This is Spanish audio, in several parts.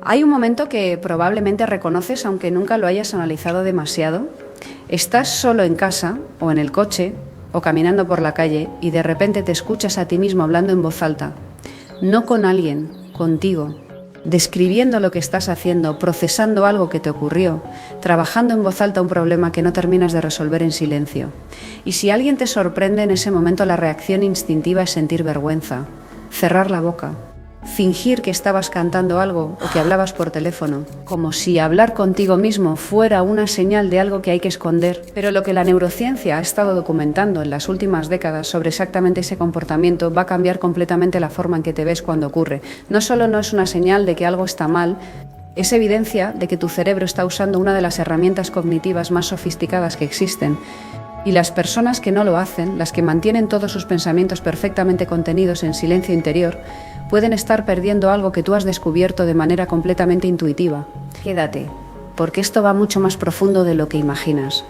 Hay un momento que probablemente reconoces aunque nunca lo hayas analizado demasiado. Estás solo en casa o en el coche o caminando por la calle y de repente te escuchas a ti mismo hablando en voz alta, no con alguien, contigo, describiendo lo que estás haciendo, procesando algo que te ocurrió, trabajando en voz alta un problema que no terminas de resolver en silencio. Y si alguien te sorprende en ese momento, la reacción instintiva es sentir vergüenza, cerrar la boca, fingir que estabas cantando algo o que hablabas por teléfono, como si hablar contigo mismo fuera una señal de algo que hay que esconder. Pero lo que la neurociencia ha estado documentando en las últimas décadas sobre exactamente ese comportamiento va a cambiar completamente la forma en que te ves cuando ocurre. No solo no es una señal de que algo está mal, es evidencia de que tu cerebro está usando una de las herramientas cognitivas más sofisticadas que existen. Y las personas que no lo hacen, las que mantienen todos sus pensamientos perfectamente contenidos en silencio interior, pueden estar perdiendo algo que tú has descubierto de manera completamente intuitiva. Quédate, porque esto va mucho más profundo de lo que imaginas.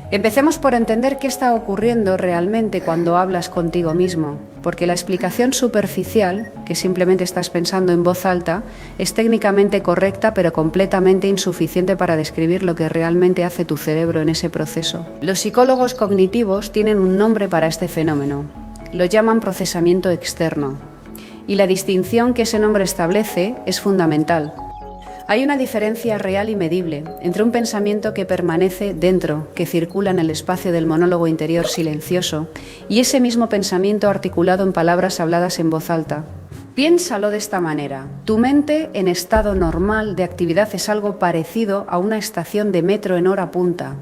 Empecemos por entender qué está ocurriendo realmente cuando hablas contigo mismo, porque la explicación superficial, que simplemente estás pensando en voz alta, es técnicamente correcta pero completamente insuficiente para describir lo que realmente hace tu cerebro en ese proceso. Los psicólogos cognitivos tienen un nombre para este fenómeno. Lo llaman procesamiento externo. Y la distinción que ese nombre establece es fundamental. Hay una diferencia real y medible entre un pensamiento que permanece dentro, que circula en el espacio del monólogo interior silencioso, y ese mismo pensamiento articulado en palabras habladas en voz alta. Piénsalo de esta manera. Tu mente en estado normal de actividad es algo parecido a una estación de metro en hora punta.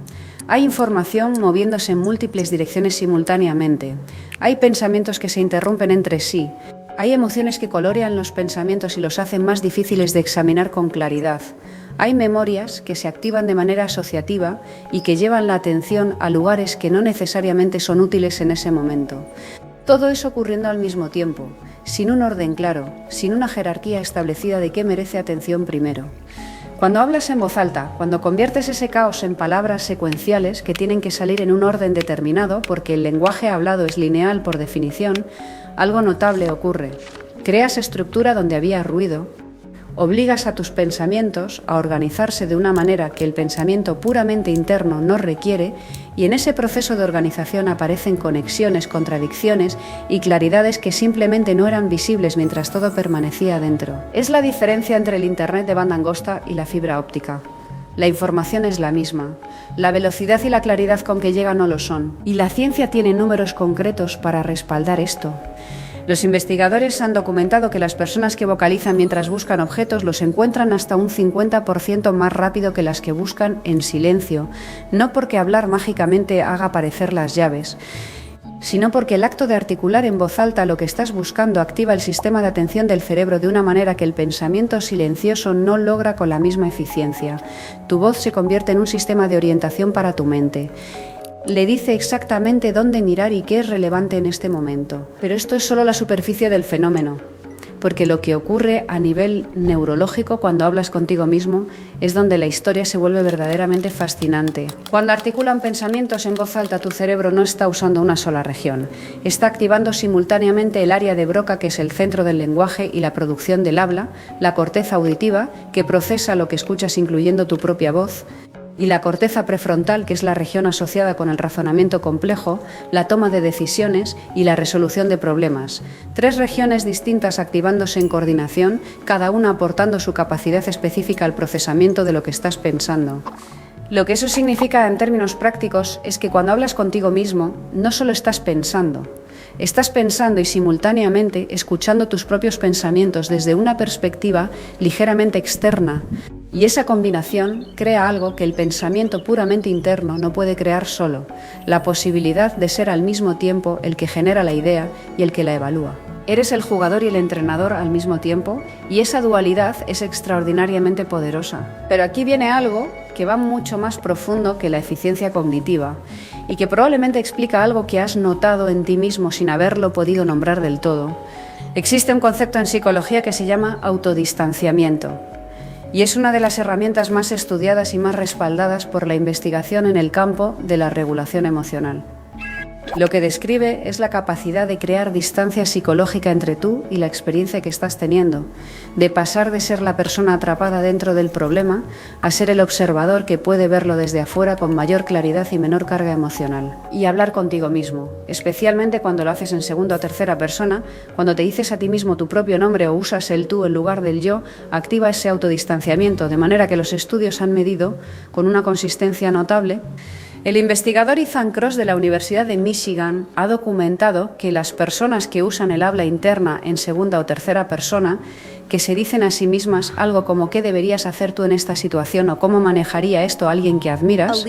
Hay información moviéndose en múltiples direcciones simultáneamente. Hay pensamientos que se interrumpen entre sí. Hay emociones que colorean los pensamientos y los hacen más difíciles de examinar con claridad. Hay memorias que se activan de manera asociativa y que llevan la atención a lugares que no necesariamente son útiles en ese momento. Todo eso ocurriendo al mismo tiempo, sin un orden claro, sin una jerarquía establecida de qué merece atención primero. Cuando hablas en voz alta, cuando conviertes ese caos en palabras secuenciales que tienen que salir en un orden determinado, porque el lenguaje hablado es lineal por definición, algo notable ocurre. Creas estructura donde había ruido, obligas a tus pensamientos a organizarse de una manera que el pensamiento puramente interno no requiere, y en ese proceso de organización aparecen conexiones, contradicciones y claridades que simplemente no eran visibles mientras todo permanecía dentro. Es la diferencia entre el Internet de banda angosta y la fibra óptica. La información es la misma, la velocidad y la claridad con que llega no lo son, y la ciencia tiene números concretos para respaldar esto. Los investigadores han documentado que las personas que vocalizan mientras buscan objetos los encuentran hasta un 50% más rápido que las que buscan en silencio, no porque hablar mágicamente haga aparecer las llaves, sino porque el acto de articular en voz alta lo que estás buscando activa el sistema de atención del cerebro de una manera que el pensamiento silencioso no logra con la misma eficiencia. Tu voz se convierte en un sistema de orientación para tu mente. Le dice exactamente dónde mirar y qué es relevante en este momento. Pero esto es solo la superficie del fenómeno, porque lo que ocurre a nivel neurológico cuando hablas contigo mismo es donde la historia se vuelve verdaderamente fascinante. Cuando articulan pensamientos en voz alta, tu cerebro no está usando una sola región. Está activando simultáneamente el área de Broca, que es el centro del lenguaje y la producción del habla, la corteza auditiva, que procesa lo que escuchas incluyendo tu propia voz, y la corteza prefrontal, que es la región asociada con el razonamiento complejo, la toma de decisiones y la resolución de problemas. 3 regiones distintas activándose en coordinación, cada una aportando su capacidad específica al procesamiento de lo que estás pensando. Lo que eso significa en términos prácticos es que cuando hablas contigo mismo, no solo estás pensando y simultáneamente escuchando tus propios pensamientos desde una perspectiva ligeramente externa. Y esa combinación crea algo que el pensamiento puramente interno no puede crear solo, la posibilidad de ser al mismo tiempo el que genera la idea y el que la evalúa. Eres el jugador y el entrenador al mismo tiempo, y esa dualidad es extraordinariamente poderosa. Pero aquí viene algo que va mucho más profundo que la eficiencia cognitiva y que probablemente explica algo que has notado en ti mismo sin haberlo podido nombrar del todo. Existe un concepto en psicología que se llama autodistanciamiento. Y es una de las herramientas más estudiadas y más respaldadas por la investigación en el campo de la regulación emocional. Lo que describe es la capacidad de crear distancia psicológica entre tú y la experiencia que estás teniendo, de pasar de ser la persona atrapada dentro del problema a ser el observador que puede verlo desde afuera con mayor claridad y menor carga emocional. Y hablar contigo mismo, especialmente cuando lo haces en segunda o tercera persona, cuando te dices a ti mismo tu propio nombre o usas el tú en lugar del yo, activa ese autodistanciamiento, de manera que los estudios han medido, con una consistencia notable. El investigador Ethan Kross de la Universidad de Michigan ha documentado que las personas que usan el habla interna en segunda o tercera persona, que se dicen a sí mismas algo como ¿qué deberías hacer tú en esta situación? O ¿cómo manejaría esto a alguien que admiras?,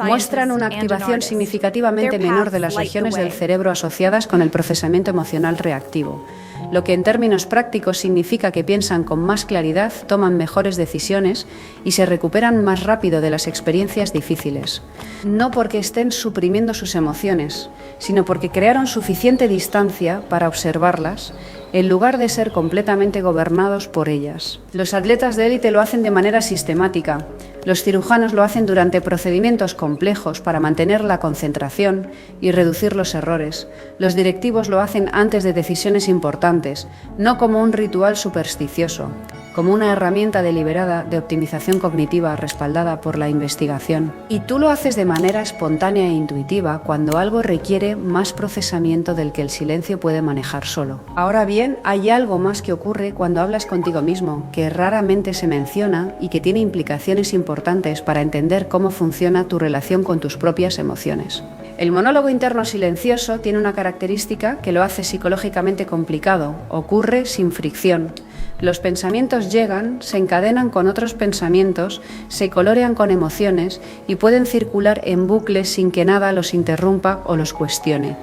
muestran una activación significativamente menor de las regiones del cerebro asociadas con el procesamiento emocional reactivo, lo que en términos prácticos significa que piensan con más claridad, toman mejores decisiones y se recuperan más rápido de las experiencias difíciles. No porque estén suprimiendo sus emociones, sino porque crearon suficiente distancia para observarlas, en lugar de ser completamente gobernados por ellas. Los atletas de élite lo hacen de manera sistemática. Los cirujanos lo hacen durante procedimientos complejos para mantener la concentración y reducir los errores. Los directivos lo hacen antes de decisiones importantes, no como un ritual supersticioso, como una herramienta deliberada de optimización cognitiva respaldada por la investigación. Y tú lo haces de manera espontánea e intuitiva cuando algo requiere más procesamiento del que el silencio puede manejar solo. Ahora bien, hay algo más que ocurre cuando hablas contigo mismo, que raramente se menciona y que tiene implicaciones importantes para entender cómo funciona tu relación con tus propias emociones. El monólogo interno silencioso tiene una característica que lo hace psicológicamente complicado: ocurre sin fricción. Los pensamientos llegan, se encadenan con otros pensamientos, se colorean con emociones y pueden circular en bucles sin que nada los interrumpa o los cuestione.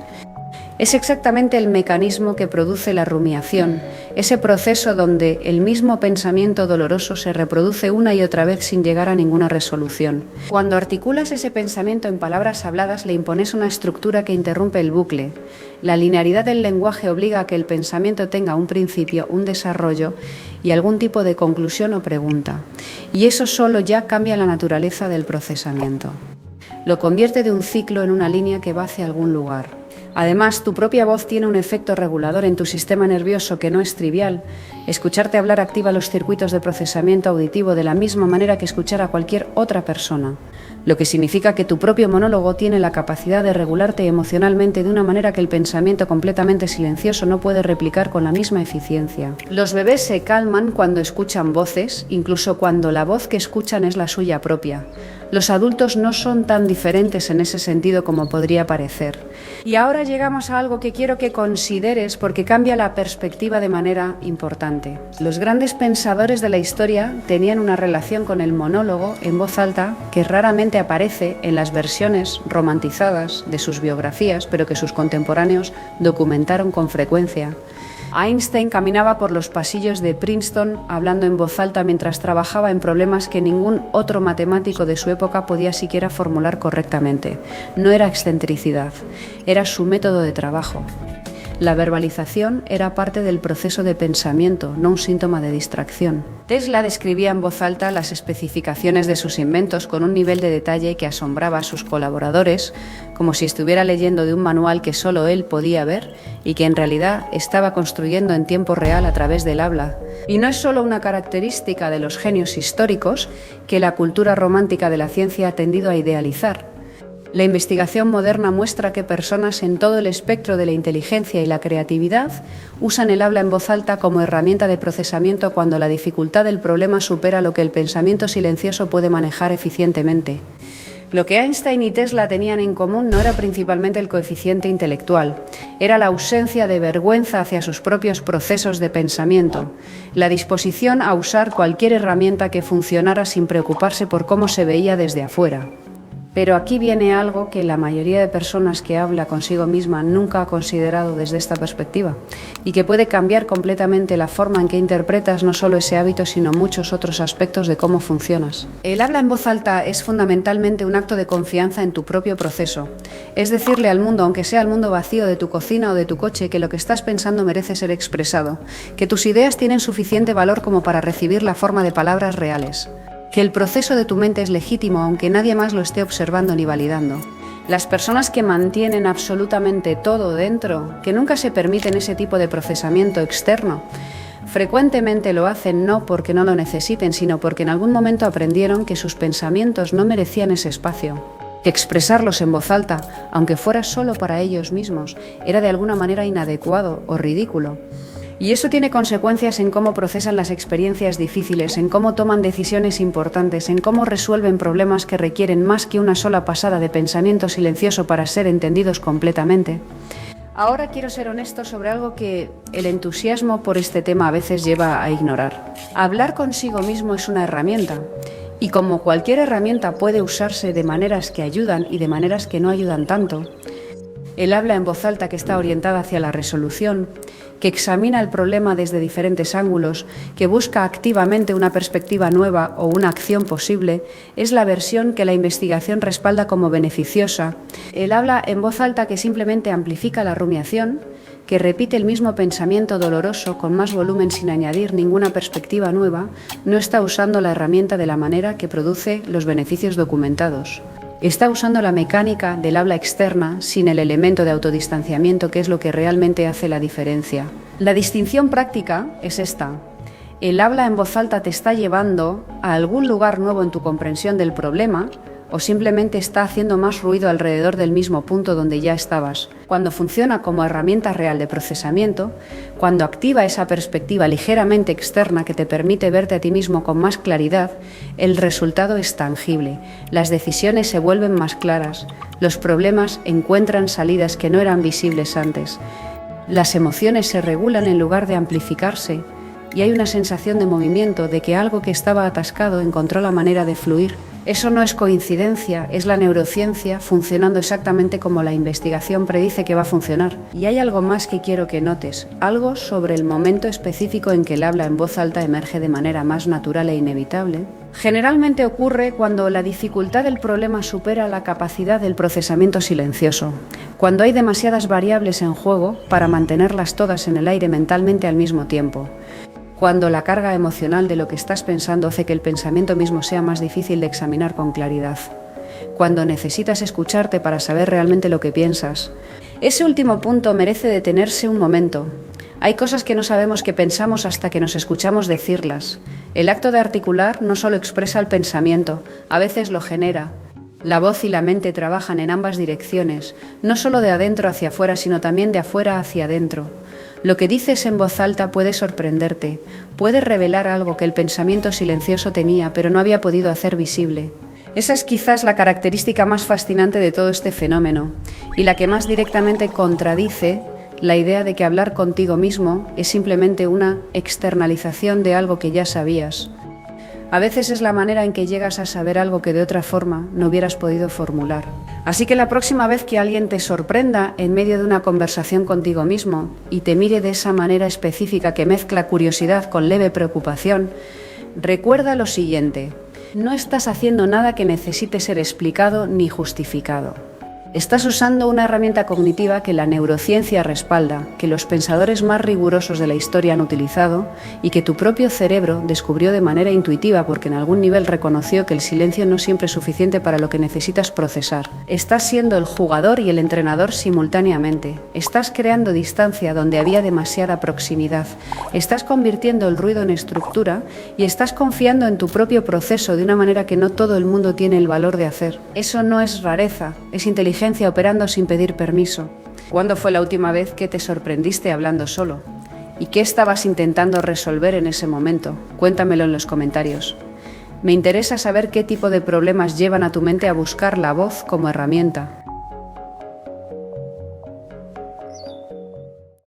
Es exactamente el mecanismo que produce la rumiación, ese proceso donde el mismo pensamiento doloroso se reproduce una y otra vez sin llegar a ninguna resolución. Cuando articulas ese pensamiento en palabras habladas, le impones una estructura que interrumpe el bucle. La linealidad del lenguaje obliga a que el pensamiento tenga un principio, un desarrollo y algún tipo de conclusión o pregunta. Y eso solo ya cambia la naturaleza del procesamiento. Lo convierte de un ciclo en una línea que va hacia algún lugar. Además, tu propia voz tiene un efecto regulador en tu sistema nervioso que no es trivial. Escucharte hablar activa los circuitos de procesamiento auditivo de la misma manera que escuchar a cualquier otra persona, lo que significa que tu propio monólogo tiene la capacidad de regularte emocionalmente de una manera que el pensamiento completamente silencioso no puede replicar con la misma eficiencia. Los bebés se calman cuando escuchan voces, incluso cuando la voz que escuchan es la suya propia. Los adultos no son tan diferentes en ese sentido como podría parecer. Y ahora llegamos a algo que quiero que consideres porque cambia la perspectiva de manera importante. Los grandes pensadores de la historia tenían una relación con el monólogo en voz alta que raramente aparece en las versiones romantizadas de sus biografías, pero que sus contemporáneos documentaron con frecuencia. Einstein caminaba por los pasillos de Princeton hablando en voz alta mientras trabajaba en problemas que ningún otro matemático de su época podía siquiera formular correctamente. No era excentricidad, era su método de trabajo. La verbalización era parte del proceso de pensamiento, no un síntoma de distracción. Tesla describía en voz alta las especificaciones de sus inventos con un nivel de detalle que asombraba a sus colaboradores, como si estuviera leyendo de un manual que solo él podía ver y que en realidad estaba construyendo en tiempo real a través del habla. Y no es solo una característica de los genios históricos que la cultura romántica de la ciencia ha tendido a idealizar. La investigación moderna muestra que personas en todo el espectro de la inteligencia y la creatividad usan el habla en voz alta como herramienta de procesamiento cuando la dificultad del problema supera lo que el pensamiento silencioso puede manejar eficientemente. Lo que Einstein y Tesla tenían en común no era principalmente el coeficiente intelectual, era la ausencia de vergüenza hacia sus propios procesos de pensamiento, la disposición a usar cualquier herramienta que funcionara sin preocuparse por cómo se veía desde afuera. Pero aquí viene algo que la mayoría de personas que habla consigo misma nunca ha considerado desde esta perspectiva y que puede cambiar completamente la forma en que interpretas no solo ese hábito, sino muchos otros aspectos de cómo funcionas. El habla en voz alta es fundamentalmente un acto de confianza en tu propio proceso. Es decirle al mundo, aunque sea el mundo vacío de tu cocina o de tu coche, que lo que estás pensando merece ser expresado, que tus ideas tienen suficiente valor como para recibir la forma de palabras reales, que el proceso de tu mente es legítimo aunque nadie más lo esté observando ni validando. Las personas que mantienen absolutamente todo dentro, que nunca se permiten ese tipo de procesamiento externo, frecuentemente lo hacen no porque no lo necesiten, sino porque en algún momento aprendieron que sus pensamientos no merecían ese espacio, que expresarlos en voz alta, aunque fuera solo para ellos mismos, era de alguna manera inadecuado o ridículo. Y eso tiene consecuencias en cómo procesan las experiencias difíciles, en cómo toman decisiones importantes, en cómo resuelven problemas que requieren más que una sola pasada de pensamiento silencioso para ser entendidos completamente. Ahora quiero ser honesto sobre algo que el entusiasmo por este tema a veces lleva a ignorar. Hablar consigo mismo es una herramienta, y como cualquier herramienta puede usarse de maneras que ayudan y de maneras que no ayudan tanto, el habla en voz alta que está orientada hacia la resolución, que examina el problema desde diferentes ángulos, que busca activamente una perspectiva nueva o una acción posible, es la versión que la investigación respalda como beneficiosa. El habla en voz alta que simplemente amplifica la rumiación, que repite el mismo pensamiento doloroso con más volumen sin añadir ninguna perspectiva nueva, no está usando la herramienta de la manera que produce los beneficios documentados. Está usando la mecánica del habla externa sin el elemento de autodistanciamiento, que es lo que realmente hace la diferencia. La distinción práctica es esta. El habla en voz alta te está llevando a algún lugar nuevo en tu comprensión del problema o simplemente está haciendo más ruido alrededor del mismo punto donde ya estabas. Cuando funciona como herramienta real de procesamiento, cuando activa esa perspectiva ligeramente externa que te permite verte a ti mismo con más claridad, el resultado es tangible, las decisiones se vuelven más claras, los problemas encuentran salidas que no eran visibles antes, las emociones se regulan en lugar de amplificarse y hay una sensación de movimiento, de que algo que estaba atascado encontró la manera de fluir. Eso no es coincidencia, es la neurociencia funcionando exactamente como la investigación predice que va a funcionar. Y hay algo más que quiero que notes, algo sobre el momento específico en que el habla en voz alta emerge de manera más natural e inevitable. Generalmente ocurre cuando la dificultad del problema supera la capacidad del procesamiento silencioso, cuando hay demasiadas variables en juego para mantenerlas todas en el aire mentalmente al mismo tiempo. Cuando la carga emocional de lo que estás pensando hace que el pensamiento mismo sea más difícil de examinar con claridad. Cuando necesitas escucharte para saber realmente lo que piensas. Ese último punto merece detenerse un momento. Hay cosas que no sabemos que pensamos hasta que nos escuchamos decirlas. El acto de articular no solo expresa el pensamiento, a veces lo genera. La voz y la mente trabajan en ambas direcciones, no solo de adentro hacia afuera, sino también de afuera hacia adentro. Lo que dices en voz alta puede sorprenderte, puede revelar algo que el pensamiento silencioso tenía, pero no había podido hacer visible. Esa es quizás la característica más fascinante de todo este fenómeno, y la que más directamente contradice la idea de que hablar contigo mismo es simplemente una externalización de algo que ya sabías. A veces es la manera en que llegas a saber algo que de otra forma no hubieras podido formular. Así que la próxima vez que alguien te sorprenda en medio de una conversación contigo mismo y te mire de esa manera específica que mezcla curiosidad con leve preocupación, recuerda lo siguiente: no estás haciendo nada que necesite ser explicado ni justificado. Estás usando una herramienta cognitiva que la neurociencia respalda, que los pensadores más rigurosos de la historia han utilizado y que tu propio cerebro descubrió de manera intuitiva porque en algún nivel reconoció que el silencio no siempre es suficiente para lo que necesitas procesar. Estás siendo el jugador y el entrenador simultáneamente. Estás creando distancia donde había demasiada proximidad. Estás convirtiendo el ruido en estructura y estás confiando en tu propio proceso de una manera que no todo el mundo tiene el valor de hacer. Eso no es rareza, es inteligencia operando sin pedir permiso. ¿Cuándo fue la última vez que te sorprendiste hablando solo? ¿Y qué estabas intentando resolver en ese momento? Cuéntamelo en los comentarios. Me interesa saber qué tipo de problemas llevan a tu mente a buscar la voz como herramienta.